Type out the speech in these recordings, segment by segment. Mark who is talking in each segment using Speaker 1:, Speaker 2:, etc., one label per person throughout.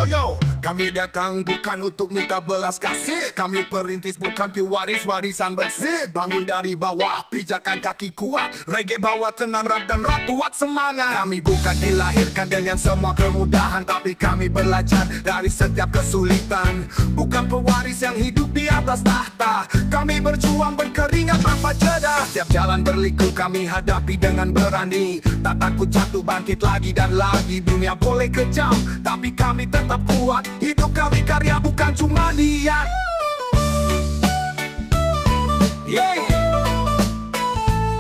Speaker 1: Yo, kami datang bukan untuk minta belas kasih. Kami perintis bukan pewaris warisan bersih. Bangun dari bawah, pijakan kaki kuat. Reggae bawa tenang, rap dan rock kuat semangat. Kami bukan dilahirkan dengan semua kemudahan, tapi kami belajar dari setiap kesulitan. Bukan pewaris yang hidup di atas tahta. Kami berjuang berkeringat tanpa jeda. Setiap jalan berliku kami hadapi dengan berani. Tak takut jatuh, bangkit lagi dan lagi. Dunia boleh kejam, tapi kami tetap kuat. Hidup kami karya bukan cuma niat.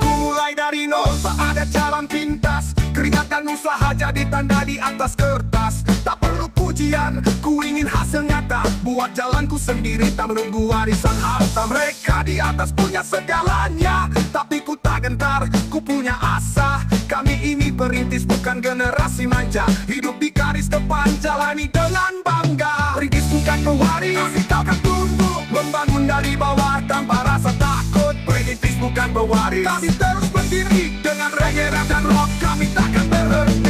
Speaker 1: Mulai dari nol, tak ada jalan pintas. Keringat dan usaha jadi tanda di atas kertas. Tak perlu pujian, ku ingin hasil nyata. Buat jalanku sendiri, tak menunggu warisan harta. Mereka di atas punya segalanya, tapi ku tak gentar, ku punya asa. Kami ini perintis bukan generasi manja. Hidup di garis depan, jalani dengan bangga. Perintis bukan pewaris, kami takkan tunduk. Membangun dari bawah tanpa rasa takut. Perintis bukan pewaris, kami terus berdiri. Dengan reggae, rap dan rock, kami takkan berhenti.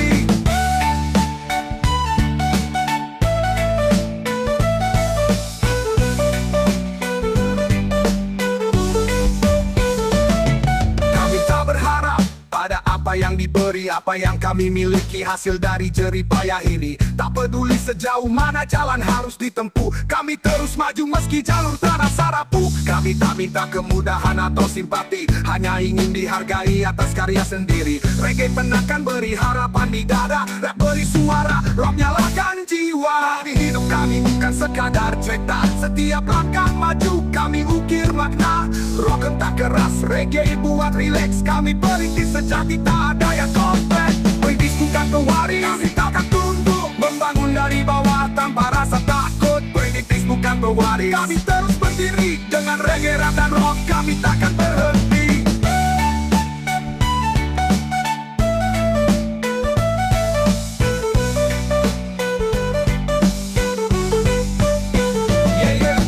Speaker 1: Apa yang diberi, apa yang kami miliki, hasil dari jerih payah ini. Tak peduli sejauh mana jalan harus ditempuh, kami terus maju meski jalur terasa rapuh. Kami tak minta kemudahan atau simpati, hanya ingin dihargai atas karya sendiri. Reggae penangkan beri harapan di dada, rap beri suara, rock nyalakan jiwa. Di hidup kami bukan sekadar cerita, setiap langkah maju kami ukir makna. Rock entah keras, reggae buat relax. Kami perintis sejati, tak ada yang komplek. Perintis bukan pewaris, kami takkan tunduk. Membangun dari bawah tanpa rasa takut. Perintis bukan pewaris, kami terus berdiri. Dengan reggae, rap dan rock, kami takkan berhenti.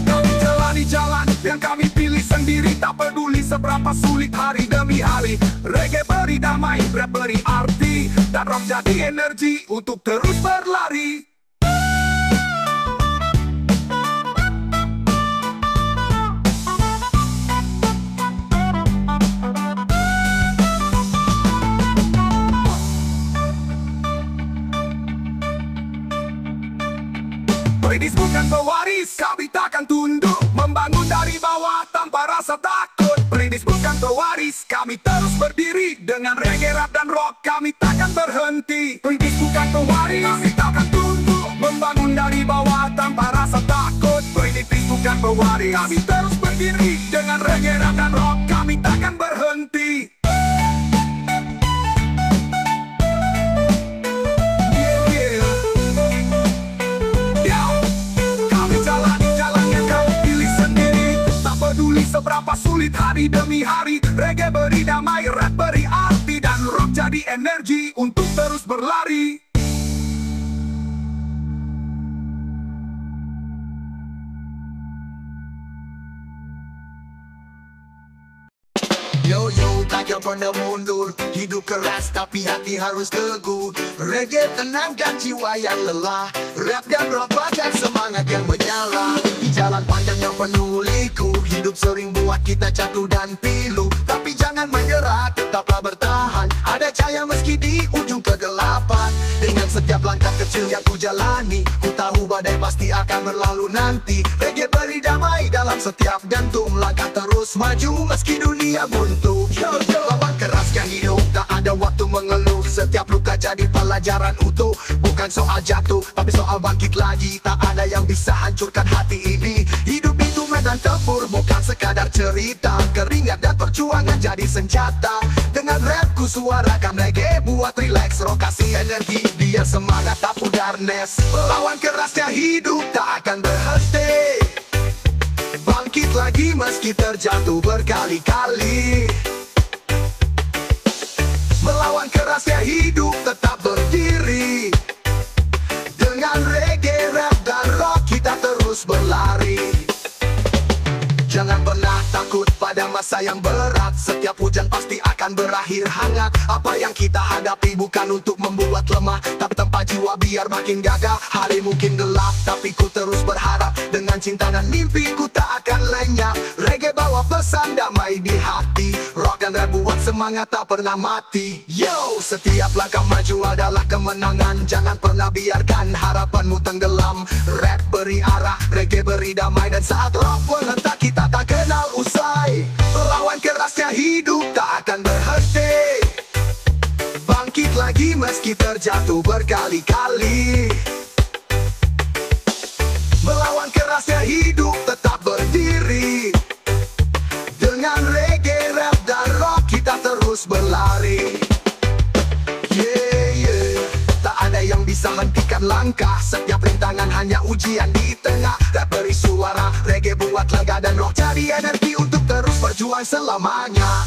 Speaker 1: Kami jalani jalan yang kami pilih sendiri. Tak peduli seberapa sulit hari demi hari. Reggae beri damai, rap beri arti, dan rock jadi energi untuk terus berlari. Perintis bukan pewaris, kami takkan tunduk. Membangun dari bawah tanpa rasa takut. Perintis bukan pewaris, kami terus berdiri. Dengan reggae, rap dan rock, kami takkan berhenti. Perintis bukan pewaris, kami takkan tunduk. Membangun dari bawah tanpa rasa takut. Perintis bukan pewaris, kami terus berdiri. Dengan reggae, rap dan rock, kami takkan berhenti. Seberapa sulit hari demi hari, reggae beri damai, rap beri arti, dan rock jadi energi untuk terus berlari.
Speaker 2: Yo, tak pernah mundur. Hidup keras tapi hati harus teguh. Reggae tenangkan jiwa yang lelah. Rap dan rock bagai semangat yang menyala. Di jalan panjang yang penuh liku, hidup sering buat kita jatuh dan pilu. Tapi jangan menyerah, tetaplah bertahan. Ada cahaya meski di ujung kegelapan. Dengan setiap langkah kecil yang ku jalani, ku tahu badai pasti akan berlalu nanti. Reggae beri damai dalam setiap gantung. Langkah terus maju meski dunia buntu. Lawan keraskan hidup, tak ada waktu mengeluh. Setiap luka jadi pelajaran utuh. Bukan soal jatuh, tapi soal bangkit lagi. Tak ada yang bisa hancurkan hati ini. Hidup itu medan tempur, bukan sekadar cerita. Keringat dan perjuangan jadi senjata. Dengan rapku suarakan reggae buat relax. Rock kasih energi, biar semangat tak pudar nes. Lawan kerasnya hidup tak akan berhenti. Bangkit lagi meski terjatuh berkali-kali. Melawan kerasnya hidup tetap berdiri. Dengan reggae, rap dan rock kita terus berlari. Jangan pernah takut pada pada masa yang berat. Setiap hujan pasti akan berakhir hangat. Apa yang kita hadapi bukan untuk membuat lemah, tapi tempat jiwa biar makin gagah. Hari mungkin gelap, tapi ku terus berharap. Dengan cinta dan mimpi ku tak akan lenyap. Reggae bawa pesan damai di hati. Rock dan rap buat semangat tak pernah mati. Yo, setiap langkah maju adalah kemenangan. Jangan pernah biarkan harapanmu tenggelam. Rap beri arah, reggae beri damai. Dan saat rock menghentak kita tak kenal usai. Lawan kerasnya hidup tak akan berhenti. Bangkit lagi meski terjatuh berkali-kali. Melawan kerasnya hidup tetap berdiri. Dengan reggae, rap dan rock kita terus berlari. Tak ada yang bisa hentikan langkah. Setiap rintangan hanya ujian di tengah. Rap beri suara, reggae buat lega. Dan rock jadi energi untuk terus berjuang selamanya.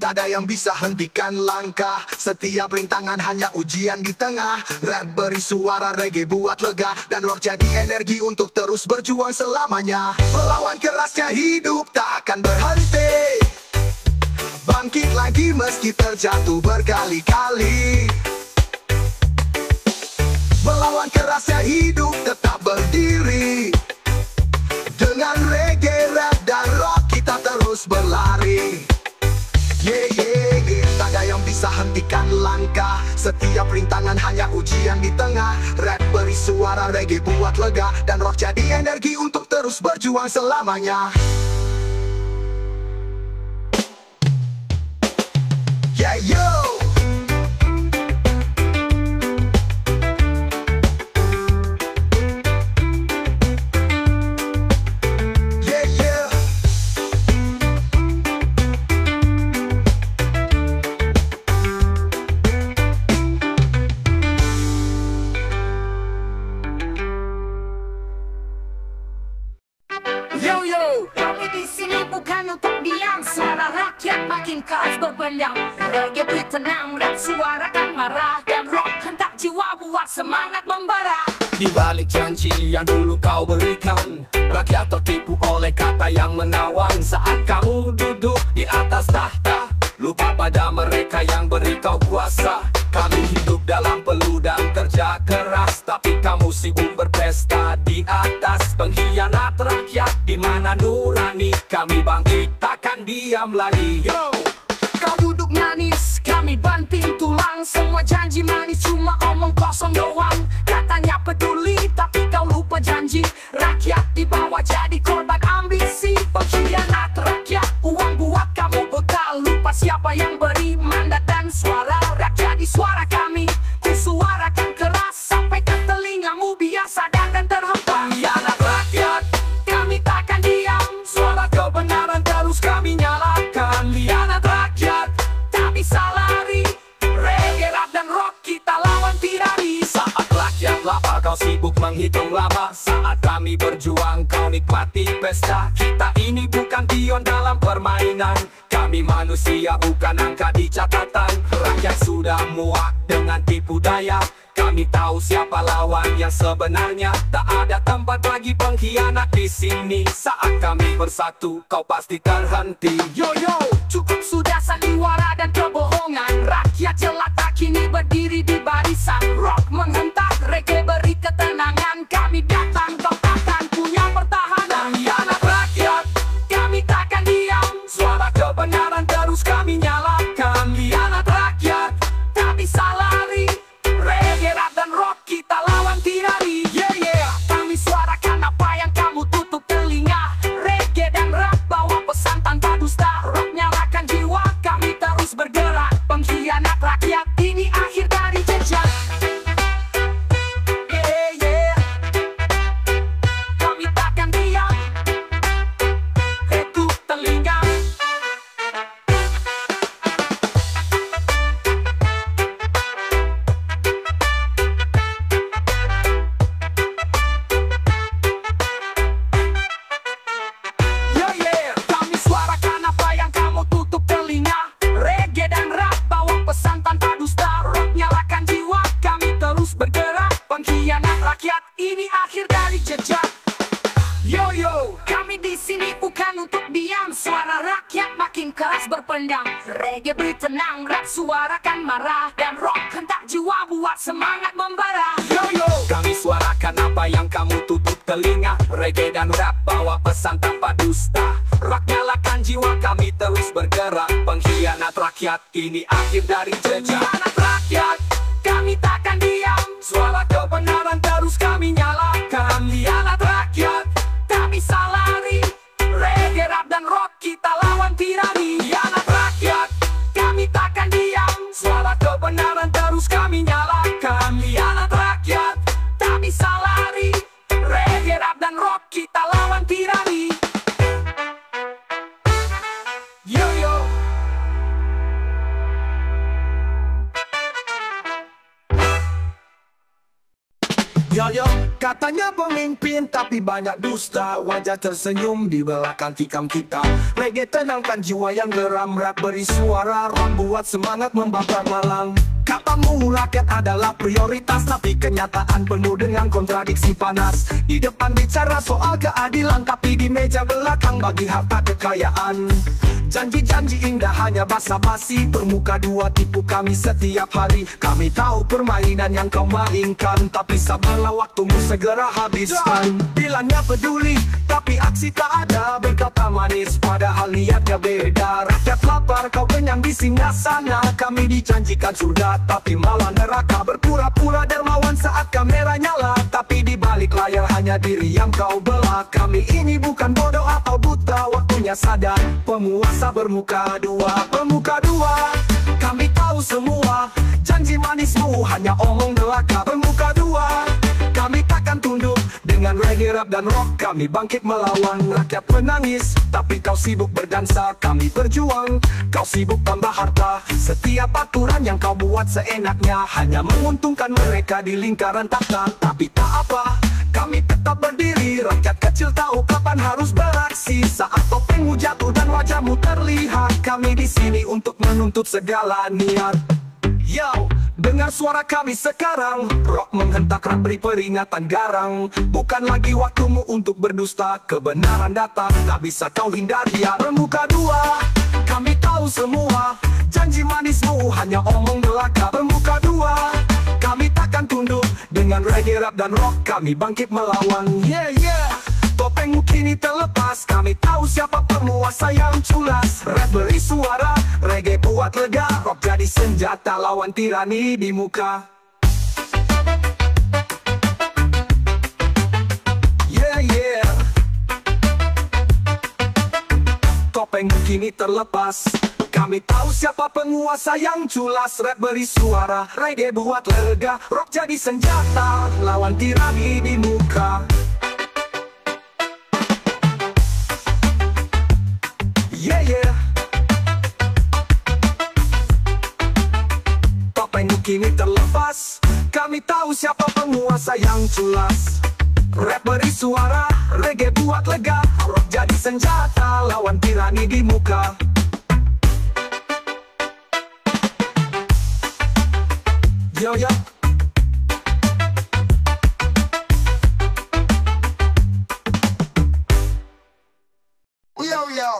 Speaker 2: Tak ada yang bisa hentikan langkah. Setiap rintangan hanya ujian di tengah. Rap beri suara, reggae buat lega. Dan rock jadi energi untuk terus berjuang selamanya. Melawan kerasnya hidup tak akan berhenti. Bangkit lagi meski terjatuh berkali-kali. Melawan kerasnya hidup tetap berdiri. Dengan reggae, rap dan rock kita terus berlari. Tak ada yang bisa hentikan langkah. Setiap rintangan hanya ujian di tengah. Rap beri suara, reggae buat lega. Dan rock jadi energi untuk terus berjuang selamanya. Yo.
Speaker 3: Kami di sini bukan untuk diam. Suara rakyat makin keras berbendang. Reggae beri tenang, rap suarakan marah. Dan rock hentak jiwa buat semangat membara.
Speaker 4: Di balik janji yang dulu kau berikan, rakyat tertipu oleh kata yang menawan. Saat kamu duduk di atas tahta, lupa pada mereka yang beri kau kuasa. Kami hidup dalam peluh dan kerja keras, tapi kamu sibuk berpesta di atas pengkhianat rakyat. Di mana nurani kami bangkit, takkan diam lagi. Yo!
Speaker 3: Kau duduk manis, kami banting tulang. Semua janji manis cuma omong kosong doang. Katanya peduli, tapi kau lupa janji. Rakyat di bawah jadi korban ambisi. Pengkhianat rakyat, uang buat kamu bekal. Lupa siapa yang beri mandat dan suara. Rap jadi suara kami, ku suarakan keras. Sampai ke telingamu biar sadar dan terhempang.
Speaker 4: Pengkhianat rakyat, kami takkan diam. Suara kebenaran terus kami nyalakan.
Speaker 3: Pengkhianat rakyat, tak bisa lari. Reggae, rap dan rock kita lawan tirani.
Speaker 4: Saat rakyat lapar kau sibuk menghitung lama. Saat kami berjuang kau nikmati pesta. Kita ini bukan pion dalam permainan. Kami manusia bukan angka di catatan. Rakyat sudah muak dengan tipu daya. Kami tahu siapa lawan yang sebenarnya. Tak ada tempat bagi pengkhianat di sini. Saat kami bersatu kau pasti terhenti.
Speaker 3: Yo, cukup sudah sandiwara dan kebohongan. Rakyat jelata kini berdiri di barisan. Rock menghentak, reggae beri ketenangan. Kami datang, kau takkan punya pertahanan.
Speaker 4: Pengkhianat rakyat,
Speaker 3: Kami takkan diam.
Speaker 4: suara kebenaran terus kami nyalakan.
Speaker 3: Pengkhianat rakyat, tak bisa lari. Reggae, rap dan rock kita lawan tirani. Kami suarakan apa yang kamu tutup telinga. Reggae dan rap bawa pesan tanpa dusta. Rock nyalakan jiwa, kami terus bergerak. Pengkhianat rakyat, ini akhir dari jejak. suara rakyat makin keras berpendang. Reggae beri tenang, rap suarakan marah, dan rock hentak jiwa buat semangat membara.
Speaker 4: Yo yo, kami suarakan apa yang kamu tutup telinga. Reggae dan rap bawa pesan tanpa dusta. Rock nyalakan jiwa, kami terus bergerak. Pengkhianat rakyat kini akhir dari jejak. Pengkhianat rakyat, kami takkan diam. Suara kebenaran terus kami nyalakan. Pengkhianat rakyat, kami salari. Reggae, rap dan rock kita lawan tirani. Pengkhianat rakyat, kami takkan diam. Suara kebenaran terus kami nyalakan. Pengkhianat rakyat, kami salari. Reggae, rap dan rock kita lawan tirani. Yo yo.
Speaker 1: Yo yo, katanya pemimpin tapi banyak dusta. Wajah tersenyum di belakang tikam kita. Reggae tenangkan jiwa yang geram. Rap beri suara, rock buat semangat membakar malang. Katamu rakyat adalah prioritas, tapi kenyataan penuh dengan kontradiksi panas. Di depan bicara soal keadilan, tapi di meja belakang bagi harta kekayaan. Janji-janji indah hanya basa-basi, bermuka dua tipu kami setiap hari. Kami tahu permainan yang kau mainkan, tapi sabarlah waktumu segera habiskan. Bilangnya peduli, tapi aksi tak ada. Berkata manis, padahal niatnya beda. Rakyat lapar, kau kenyang di singgah sana. Kami dijanjikan surga, tapi malah neraka. Berpura-pura dermawan saat kamera nyala, tapi di balik layar hanya diri yang kau belah. Kami ini bukan bodoh atau buta, waktunya sadar. Penguasa bermuka dua, bermuka dua. Kami tahu semua, janji manismu hanya omong belaka. Bermuka dua, kami takkan tunduk. Dengan reggae, rap dan rock kami bangkit melawan. Rakyat menangis, tapi kau sibuk berdansa. Kami berjuang, kau sibuk tambah harta. Setiap aturan yang kau buat seenaknya hanya menguntungkan mereka di lingkaran tahta. Tapi tak apa, kami tetap berdiri. Rakyat kecil tahu kapan harus beraksi. Saat topengmu jatuh dan wajahmu terlihat, kami di sini untuk menuntut segala niat. Yo, dengar suara kami sekarang. Rock menghentak, rap beri peringatan garang. Bukan lagi waktumu untuk berdusta. Kebenaran datang, tak bisa kau hindari. Bermuka dua, kami tahu semua. Janji manismu hanya omong belaka. Bermuka dua, kami takkan tunduk. Dengan reggae, rap dan rock kami bangkit melawan. Yeah yeah, topengmu kini terlepas. Kami tahu siapa penguasa yang culas. Rap beri suara, reggae buat lega. Rock jadi senjata lawan tirani di muka. Yeah yeah, topengmu kini terlepas. Kami tahu siapa penguasa yang culas. Rap beri suara, reggae buat lega. Rock jadi senjata lawan tirani di muka. Yeah yeah, topengmu kini terlepas. Kami tahu siapa penguasa yang culas. Rap beri suara, reggae buat lega. Rock jadi senjata lawan tirani di muka. Yo yo,
Speaker 2: Yo yo,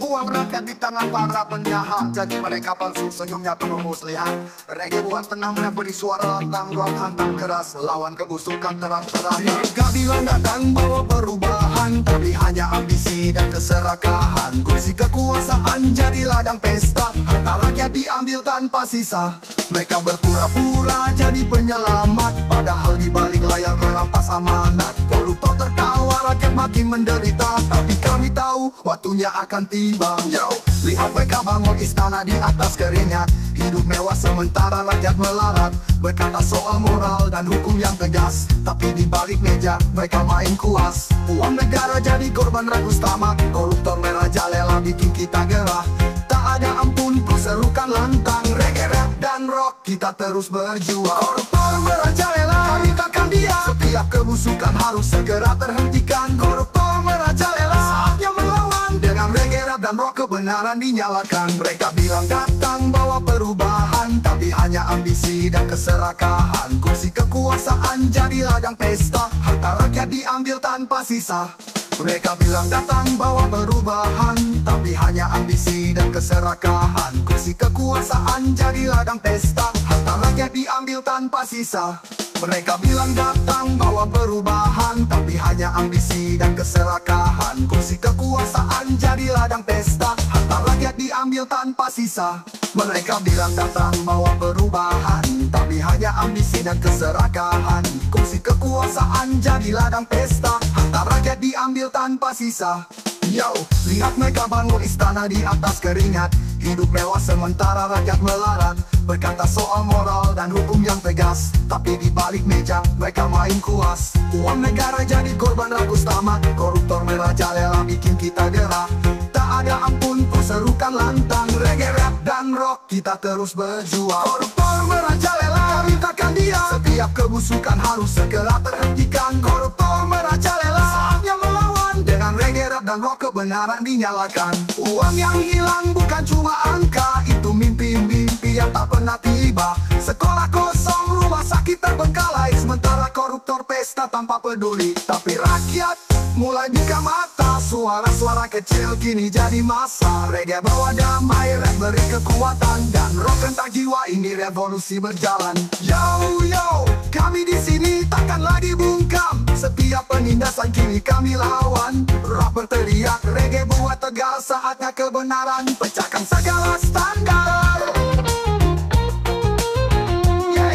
Speaker 2: uang rakyat di tangan para penjahat. Jadi mereka palsu, senyumnya penuh muslihat. Reggae buat tenang, rap beri suara lantang. Rock hantam keras, lawan kebusukan terang-terang. Gak bilang datang bawa perubahan, tapi hanya ambisi dan keserakahan. Kursi kekuasaan jadi ladang pesta, harta rakyat diambil tanpa sisa. Mereka berpura-pura jadi penyelamat, padahal di balik layar merampas amanat. Koruptor tertawa, rakyat makin menderita, tapi kami tahu waktunya akan tiba. Yo, lihat mereka bangun istana di atas keringat. Hidup mewah sementara rakyat melarat. Berkata soal moral dan hukum yang tegas, tapi di balik meja mereka main kuas. Uang negara jadi korban ragus tamak. Koruptor merajalela bikin kita gerah. Tak ada ampun, perserukan lantang. Reggae, rap dan rock kita terus berjuang. Koruptor merajalela, kami takkan diam. Setiap kebusukan harus segera terhentikan. Koruptor merajalela, saatnya melawan. Dengan reggae, rap dan rock kebenaran dinyalakan. Mereka bilang datang bawa perubahan, tapi hanya ambisi dan keserakahan. Kursi kekuasaan jadi ladang pesta, harta rakyat diambil tanpa sisa. Mereka bilang datang bawa perubahan, tapi hanya ambisi dan keserakahan. Kursi kekuasaan jadi ladang pesta, harta rakyat diambil tanpa sisa. Mereka bilang datang bawa perubahan, tapi hanya ambisi dan keserakahan. Kursi kekuasaan jadi ladang pesta, harta rakyat diambil tanpa sisa. Mereka bilang datang bawa perubahan, tapi hanya ambisi dan keserakahan. Kursi kekuasaan jadi ladang pesta, harta rakyat diambil tanpa sisa. Yo, lihat mereka bangun istana di atas keringat, hidup mewah sementara rakyat melarat. Berkata soal moral dan hukum yang tegas, tapi di balik meja mereka main kuas. Uang negara jadi korban ragus tamat, koruptor merajalela bikin kita gerah. Tak ada ampun perserukan lantang, reggae, rap dan rock kita terus berjuang. Koruptor merajalela mintakan dia, setiap kebusukan harus segera terhentikan. Koruptor merajalela saatnya melawan, dengan reggae, rap dan rock kebenaran dinyalakan. Uang yang hilang bukan cuma angka, itu mimpi-mimpi yang tak pernah tiba. Sekolah kosong, rumah sakit terbengkalai, sementara koruptor pesta tanpa peduli. Tapi rakyat mulai buka mata, suara-suara kecil kini jadi massa. Reggae bawa damai, rap beri kekuatan, dan rock rentak jiwa, ini revolusi berjalan. Yo, kami di sini takkan lagi bungkam, setiap penindasan kini kami lawan. Rap berteriak, reggae buat tegar, saatnya kebenaran pecahkan segala standar.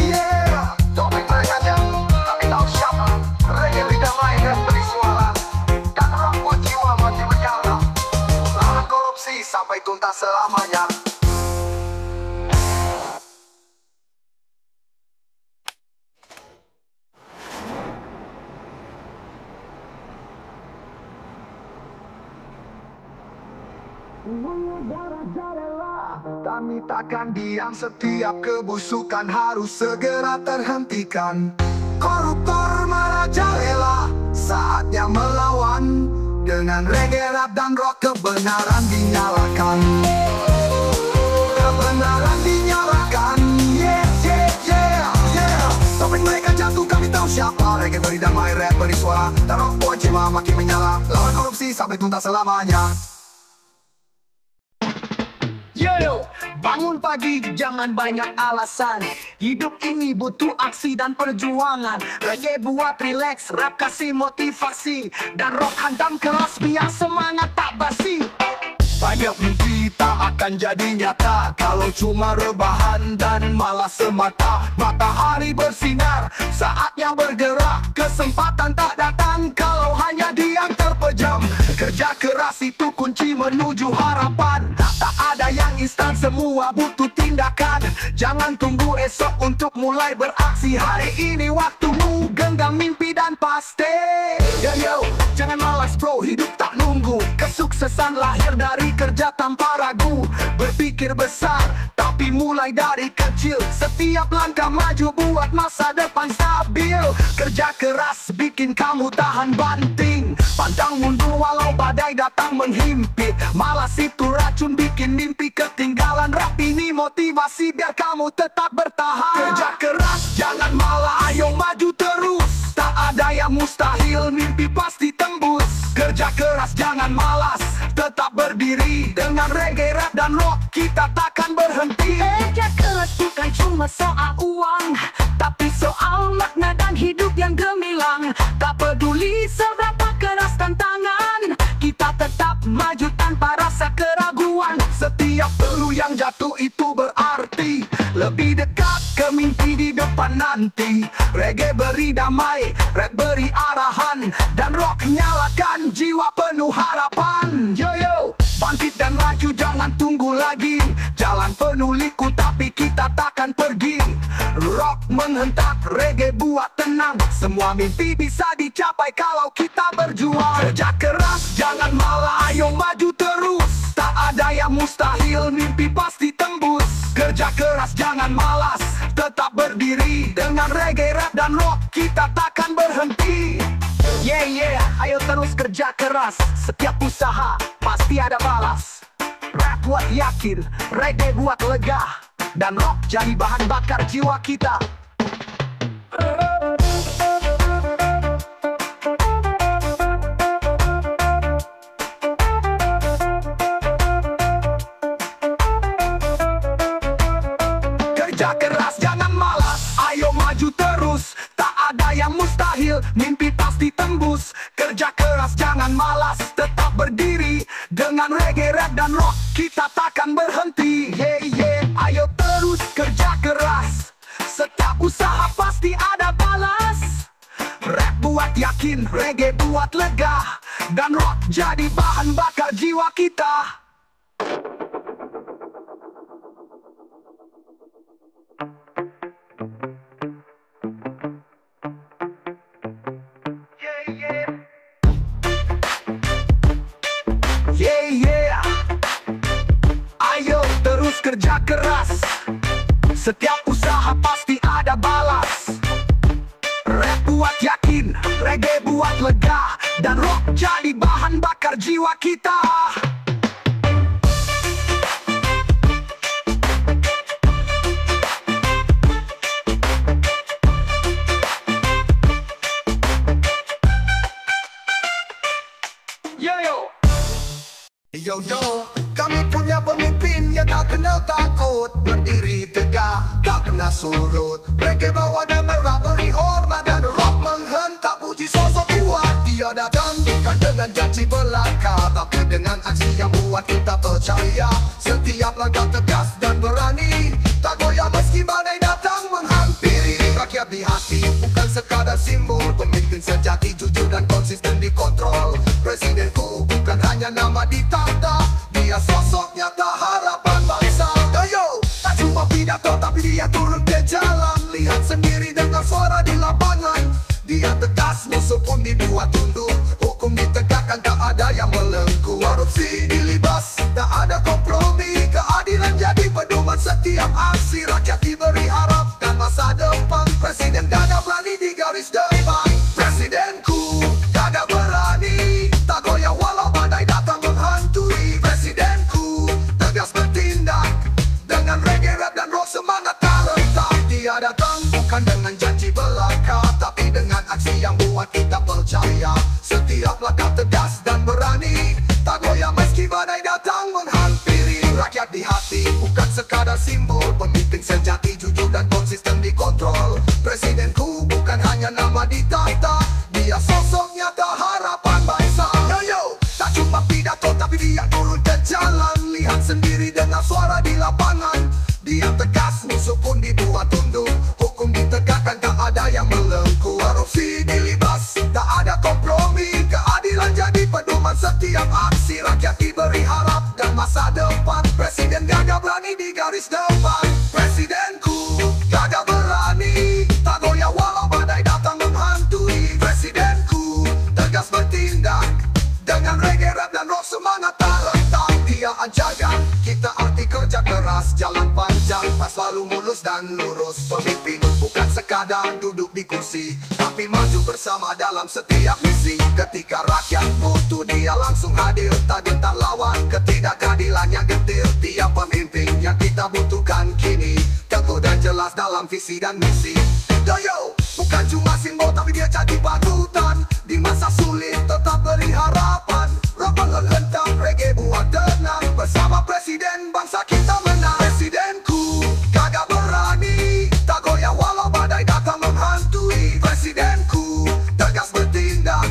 Speaker 2: Yeah, topeng mereka jauh, tapi tahu siapa. Reggae lidah main, rap beri suara, dan rock buat jiwa mati menyala. Lawan korupsi sampai tuntas selamanya. Kami takkan diam, setiap kebusukan harus segera terhentikan. Koruptor merajalela, saatnya melawan, dengan reggae, rap dan rock kebenaran dinyalakan. Kebenaran dinyalakan, yeah. Topeng mereka jatuh, kami tahu siapa. Reggae beri damai, rap beri suara, dan rock buat jiwa makin menyala. Lawan korupsi sampai tuntas selamanya.
Speaker 3: Yo, bangun pagi jangan banyak alasan, hidup ini butuh aksi dan perjuangan. Reggae buat relax, rap kasih motivasi, dan rock hantam keras biar semangat tak basi.
Speaker 1: Banyak mimpi tak akan jadi nyata kalau cuma rebahan dan malas semata. Matahari bersinar, saatnya bergerak, kesempatan tak datang kalau hanya diam terpejam. Kerja keras itu kunci menuju harapan, tak ada yang instan, semua butuh tindakan. Jangan tunggu esok untuk mulai beraksi, hari ini waktumu genggam mimpi dan pasti. Yo, jangan malas bro, hidup tak nunggu, kesuksesan lahir dari kerja tanpa ragu. Berpikir besar, tapi mulai dari kecil, setiap langkah maju buat masa depan stabil. Kerja keras bikin kamu tahan banting, pantang mundur walau badai datang menghimpit. Malas itu racun bikin mimpi ketinggalan, rap ini motivasi biar kamu tetap bertahan. Kerja keras jangan malah, ayo maju terus, tak ada yang mustahil, mimpi pasti tembus. Kerja keras jangan malas, tetap berdiri, dengan reggae, rap dan rock kita takkan berhenti.
Speaker 3: Kerja keras bukan cuma soal uang, tapi soal makna dan hidup yang gemilang. Tak peduli seberapa keras tantangan, kita tetap maju tanpa rasa keraguan.
Speaker 1: Setiap peluru yang jatuh itu berarti lebih dekat ke mimpi di depan nanti. Reggae beri damai, rap beri arahan, dan rock nyalakan jiwa penuh harapan. Yo, bangkit dan maju, jangan tunggu lagi. Jalan penuh liku tapi kita takkan pergi. Rock menghentak, reggae buat tenang, semua mimpi bisa dicapai kalau kita berjuang. Kerja keras jangan malah, ayo maju terus, tak ada yang mustahil, mimpi pasti tembus. Kerja keras jangan malas, tetap berdiri, dengan reggae, rap dan rock kita takkan berhenti.
Speaker 3: Yeah, ayo terus kerja keras, setiap usaha pasti ada balas.
Speaker 1: buat yakin, reggae buat lega, dan rock jadi bahan bakar jiwa kita. Kerja keras jangan malas, ayo maju terus, tak ada yang mustahil, mimpi pasti tembus. Kerja keras jangan malas, tetap berdiri, dengan reggae, rap dan rock kita takkan berhenti. Hey yeah, ayo terus kerja keras, setiap usaha pasti ada balas. Rap buat yakin, reggae buat lega, dan rock jadi bahan bakar jiwa kita. Yeah, ayo terus kerja keras, setiap usaha pasti ada balas. Rap buat yakin, reggae buat lega, dan rock jadi bahan bakar jiwa kita.
Speaker 2: Yo, kami punya pemimpin yang tak kenal takut, berdiri tegak, tak pernah surut. Reggae bawa dan merah beri hormat, dan rock menghentak puji sosok kuat. Dia datang bukan dengan janji belaka, tapi dengan aksi yang buat kita percaya. Setiap langkah tegas dan berani, tak goyah meski badai datang menghampiri. Rakyat di hati, bukan sekadar simbol, pemimpin sejati, jujur dan konsisten dikontrol. Presidenku bukan hanya nama di tata, dia sosok nyata harapan bangsa. Ayo, tak cuma pidato tapi dia turun ke jalan. Lihat sendiri dengan suara di lapangan. Dia tegas, musuh pun dibuat tunduk, hukum ditegakkan, tak ada yang melengkung. Korupsi dilibas, tak ada kompromi, keadilan jadi pedoman setiap aksi. Rakyat diberi harap dan masa depan, presiden gagah berani di garis depan. Presidenku gagah berani, tak goyah walau badai datang menghantui. Presidenku tegas bertindak, dengan reggae, rap dan rock semangat tak rentak. Dia datang bukan dengan janji belaka, tapi dengan aksi yang buat kita percaya. Setiap langkah tegas dan berani, tak goyah meski badai datang menghampiri. Rakyat di hati, bukan sekadar simbol, pemimpin sejati, jujur dan konsisten dikontrol. Presidenku bukan hanya nama di tata, dia sosok nyata harapan bangsa. Yo, tak cuma pidato tapi dia turun ke jalan. Lihat sendiri dengan suara di lapangan. Dia tegas, musuh pun dibuat tunduk, hukum ditegakkan, tak ada yang melengkung. Korupsi dilibas, tak ada kompromi, keadilan jadi pedoman setiap aksi. Rakyat diberi harap dan masa depan, presiden gagah berani di garis depan. Presidenku gagah berani, tak goyah walau badai datang menghantui. Presidenku tegas bertindak, dengan reggae, rap dan rock semangat tak rentak. Dia ajarkan kita arti kerja keras, jalan panjang pas selalu mulus dan lurus. Pemimpin bukan sekadar duduk di kursi, tapi maju bersama dalam setiap misi. Ketika rakyat butuh, dia langsung hadir, tak gentar lawan ketidakadilan yang getir. Dia pemimpin yang kita butuhkan kini, teguh dan jelas dalam visi dan misi. Yo, bukan cuma simbol tapi dia jadi batutan, di masa sulit tetap beri harapan. Rock menghentak, reggae buat tenang, bersama presiden bangsa kita menang. Presidenku gagah berani, tak goyah walau badai datang menghantui. Presidenku tegas bertindak,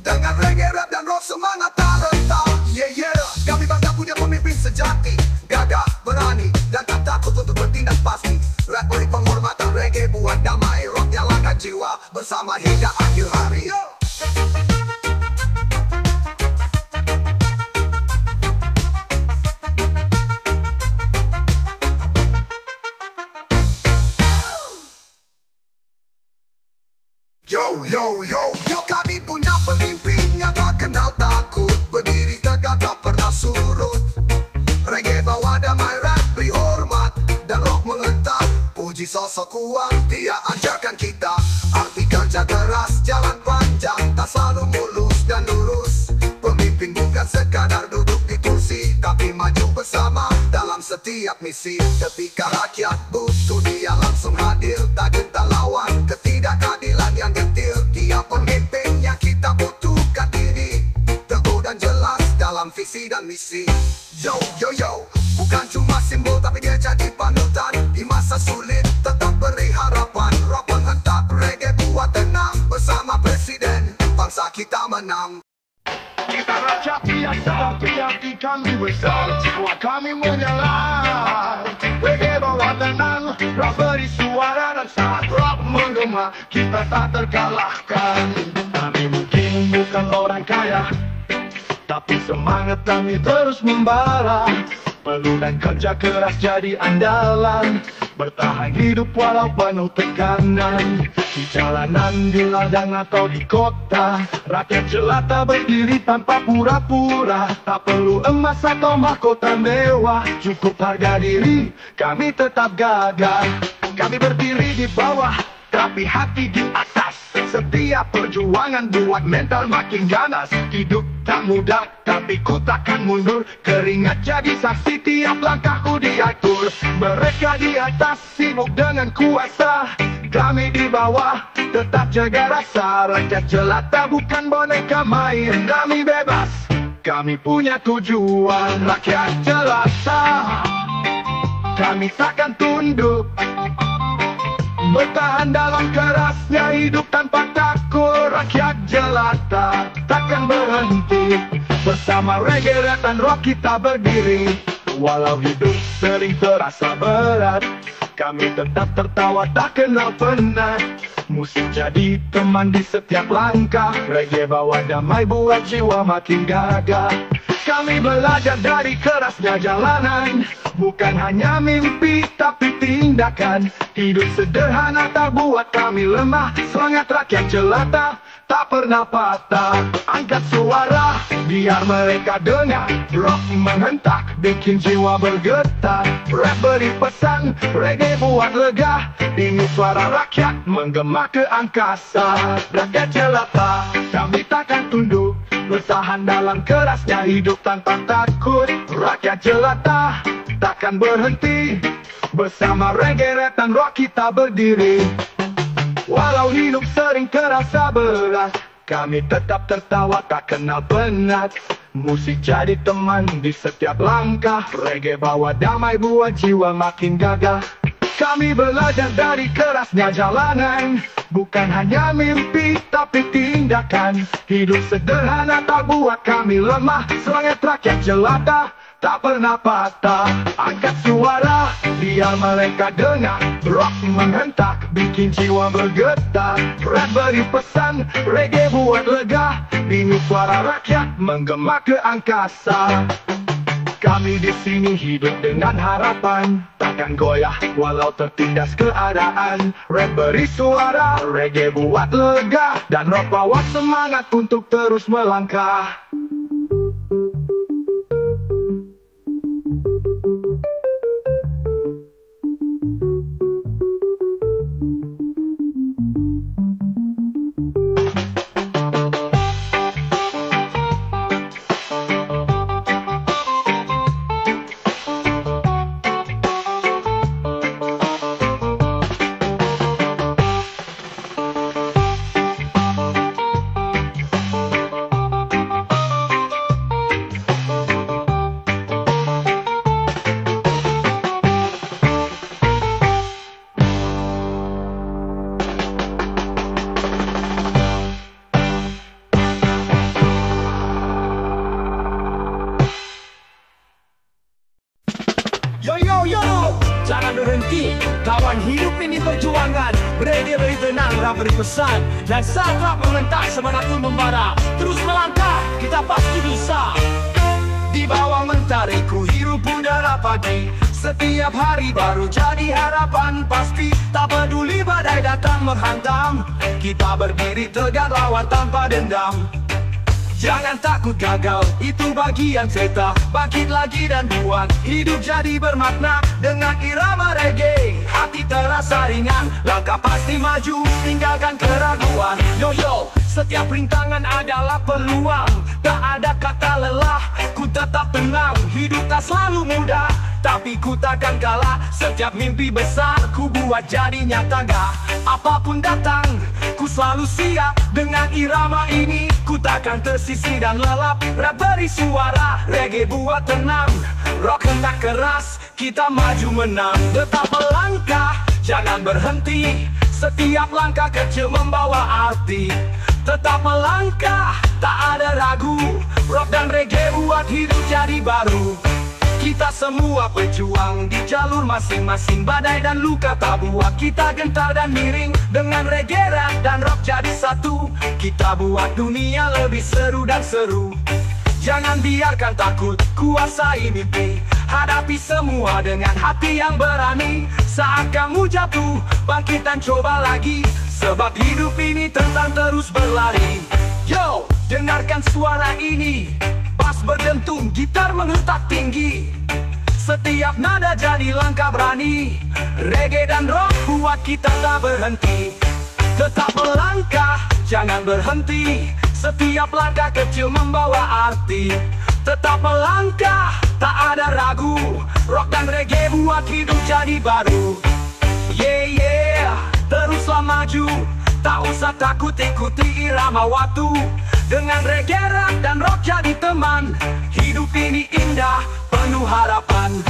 Speaker 2: dengan reggae, rap dan rock semangat tak rentak. Yeah, kami bangga punya pemimpin sejati, gagah berani dan tak takut untuk bertindak pasti. Rap beri penghormatan, reggae buat damai, rock nyalakan jiwa bersama hingga akhir hari. Yo, kami punya pemimpin yang tak kenal takut, berdiri tegak tak pernah surut. Reggae bawa damai, rap beri hormat, dan rock menghentak puji sosok kuat. Dia ajarkan kita arti kerja keras, jalan panjang, tak selalu mulus dan lurus. Pemimpin bukan sekadar duduk di kursi, tapi maju bersama dalam setiap misi. Ketika rakyat butuh dia langsung hadir, tak gentar lawan ketidakadilan yang getir. Dia pemimpin yang kita butuhkan diri, teguh dan jelas dalam visi dan misi. Yo yo yo, bukan cuma simbol tapi dia jadi panutan. Di masa sulit tetap beri harapan. Rock menghentak, reggae buat tenang. Bersama presiden bangsa kita menang.
Speaker 1: Kita rakyat biasa, hati kami besar, jiwa kami menyala. Reggae bawa tenang, rock beri suara dan saat rock menggema, kita tak terkalahkan. Kami mungkin bukan orang kaya, tapi semangat kami terus membara. Peluh dan kerja keras jadi andalan, bertahan hidup walau penuh tekanan. Di jalanan, di ladang atau di kota, rakyat jelata berdiri tanpa pura-pura. Tak perlu emas atau mahkota mewah, cukup harga diri, kami tetap gagah. Kami berdiri di bawah, tapi hati di atas. Setiap perjuangan buat mental makin ganas. Hidup tak mudah, tapi ku takkan mundur. Keringat jadi saksi tiap langkahku diatur. Mereka di atas sibuk dengan kuasa, kami di bawah tetap jaga rasa. Rakyat jelata bukan boneka main, kami bebas, kami punya tujuan. Rakyat jelata, kami takkan tunduk, bertahan dalam kerasnya hidup tanpa takut. Rakyat jelata takkan berhenti, bersama reggae dan rock kita berdiri. Walau hidup sering terasa berat, kami tetap tertawa tak kenal penat. Musik jadi teman di setiap langkah, reggae bawa damai buat jiwa makin gagah. Kami belajar dari kerasnya jalanan, bukan hanya mimpi tapi tindakan. Hidup sederhana tak buat kami lemah, semangat rakyat jelata tak pernah patah. Angkat suara biar mereka dengar, rock menghentak bikin jiwa bergetar. Rap beri pesan, reggae buat lega, ini suara rakyat menggema ke angkasa. Rakyat jelata, kami takkan tunduk, bertahan dalam kerasnya hidup tanpa takut. Rakyat jelata takkan berhenti, bersama reggae dan rock kita berdiri. Walau hidup sering terasa berat, kami tetap tertawa tak kenal penat. Musik jadi teman di setiap langkah, reggae bawa damai buat jiwa makin gagah. Kami belajar dari kerasnya jalanan, bukan hanya mimpi tapi tindakan. Hidup sederhana tak buat kami lemah, semangat rakyat jelata tak pernah patah. Angkat suara biar mereka dengar, rock menghentak bikin jiwa bergetar. Rap beri pesan, reggae buat lega, ini suara rakyat menggema ke angkasa. Kami di sini hidup dengan harapan, takkan goyah walau tertindas keadaan. Rap beri suara, reggae buat lega, dan rock bawa semangat untuk terus melangkah.
Speaker 4: Jangan berhenti, kawan, hidup ini perjuangan. Reggae beri tenang, rap beri pesan, dan saat rap mengentak semangat pun membara. Terus melangkah, kita pasti bisa. Di bawah mentari ku hirup udara pagi, setiap hari baru jadi harapan pasti. Tak peduli badai datang menghantam, kita berdiri tegak lawan tanpa dendam. Jangan takut gagal, itu bagian cerita. Bangkit lagi dan buat hidup jadi bermakna. Dengan irama reggae, hati terasa ringan. Langkah pasti maju, tinggalkan keraguan. Yo yo, Setiap rintangan adalah peluang, tak ada kata lelah, ku tetap tenang. Hidup tak selalu mudah, tapi ku takkan kalah. Setiap mimpi besar ku buat jadi nyata. Gak apapun datang, ku selalu siap. Dengan irama ini ku takkan tersisih dan lelap. Rap beri suara, reggae buat tenang. Rock hentak keras, kita maju menang. Tetap melangkah, jangan berhenti. Setiap langkah kecil membawa arti. Tetap melangkah, tak ada ragu. Rock dan reggae buat hidup jadi baru. Kita semua pejuang di jalur masing-masing. Badai dan luka tak buat kita gentar dan miring. Dengan reggae, rap dan rock jadi satu, kita buat dunia lebih seru dan seru. Jangan biarkan takut kuasai mimpi. Hadapi semua dengan hati yang berani. Saat kamu jatuh, bangkit dan coba lagi. Sebab hidup ini tentang terus berlari. Yo, dengarkan suara ini. Bass berdentum, gitar menghentak tinggi. Setiap nada jadi langkah berani. Reggae dan rock buat kita tak berhenti. Tetap melangkah, jangan berhenti. Setiap langkah kecil membawa arti. Tetap melangkah, tak ada ragu. Rock dan reggae buat hidup jadi baru. Yeah, yeah, teruslah maju. Tak usah takut ikuti irama waktu. Dengan reggae, rap dan rock jadi teman. Hidup ini indah, penuh harapan.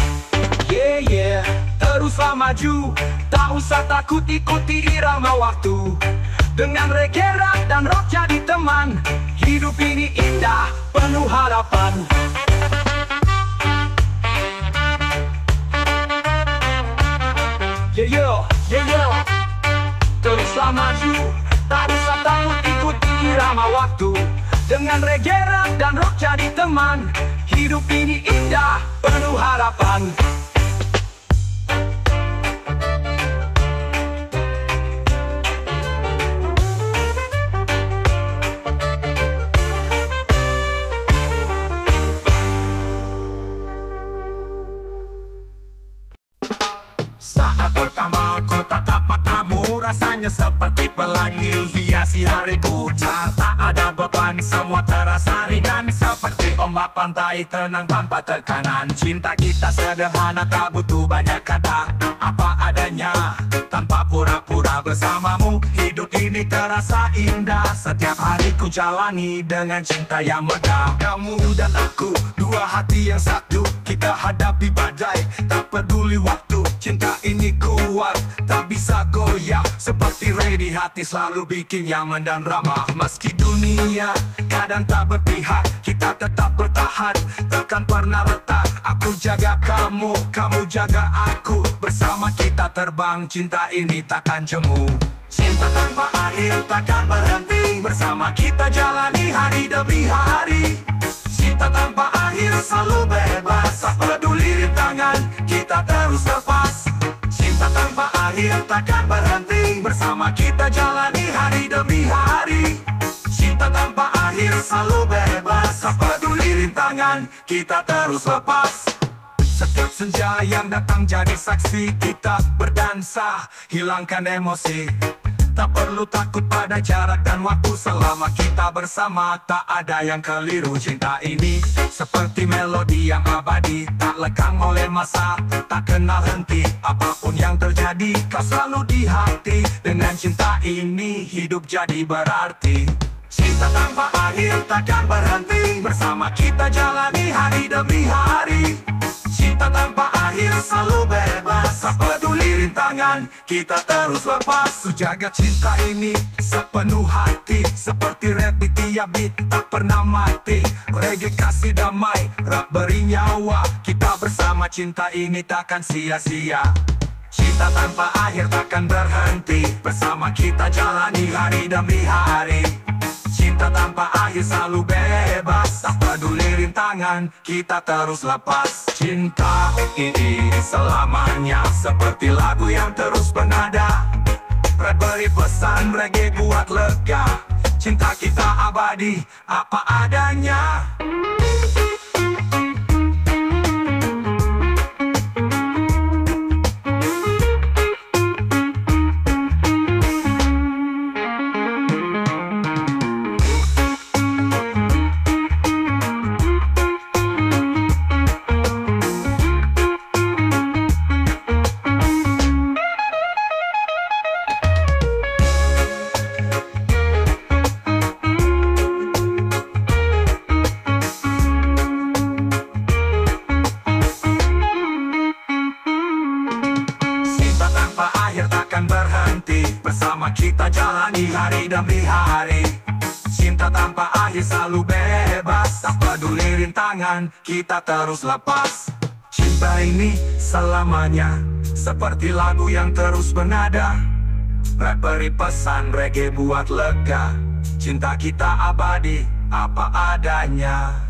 Speaker 4: Yeah, yeah, teruslah maju. Tak usah takut ikuti irama waktu. Dengan reggae, rap dan rock jadi teman. Hidup ini indah, penuh harapan. Yeah, yeah, yeah, yeah. Teruslah maju, tak usah takut ikuti irama waktu. Dengan reggae, rap dan rock jadi teman. Hidup ini indah, penuh harapan.
Speaker 1: Saat pertama ku tatap matamu, rasanya seperti pelangi hiasi hariku. Tak ada beban, semua terasa ringan. Seperti ombak pantai tenang tanpa tekanan. Cinta kita sederhana, tak butuh banyak kata. Apa adanya, tanpa pura-pura bersamamu. Hidup ini terasa indah. Setiap hari ku jalani dengan cinta yang megah. Kamu dan aku, dua hati yang satu. Kita hadapi badai, tak peduli waktu. Cinta ini kuat, tak bisa goyah. Seperti ready, hati selalu bikin nyaman dan ramah. Meski dunia kadang tak berpihak, kita tetap bertahan, takkan pernah retak. Aku jaga kamu, kamu jaga aku. Bersama kita terbang, cinta ini takkan jemu. Cinta tanpa akhir takkan berhenti. Bersama kita jalani hari demi hari. Cinta tanpa akhir selalu bebas. Tak peduli rintangan, kita terus lepas. Cinta tanpa akhir takkan berhenti. Bersama kita jalani hari demi hari. Cinta tanpa akhir selalu bebas. Tak peduli rintangan, kita terus lepas. Setiap senja yang datang jadi saksi. Kita berdansa, hilangkan emosi. Tak perlu takut pada jarak dan waktu. Selama kita bersama, tak ada yang keliru. Cinta ini seperti melodi yang abadi, tak lekang oleh masa, tak kenal henti. Apapun yang terjadi, kau selalu di hati. Dengan cinta ini, hidup jadi berarti. Cinta tanpa akhir takkan berhenti. Bersama kita jalani hari demi hari. Cinta tanpa akhir selalu bebas. Tak peduli rintangan, kita terus lepas. Ku jaga cinta ini sepenuh hati. Seperti rap di tiap beat, tak pernah mati. Reggae kasih damai, rap beri nyawa. Kita bersama cinta ini takkan sia-sia. Cinta tanpa akhir takkan berhenti. Bersama kita jalani hari demi hari. Cinta tanpa akhir selalu bebas. Tak peduli rintangan, kita terus lepas. Cinta ini selamanya seperti lagu yang terus bernada. Rap beri pesan, reggae buat lega. Cinta kita abadi, apa adanya. Bersama kita jalani hari demi hari. Cinta tanpa akhir selalu bebas. Tak peduli rintangan, kita terus lepas. Cinta ini selamanya, seperti lagu yang terus bernada. Rap beri pesan, reggae buat lega. Cinta kita abadi, apa adanya.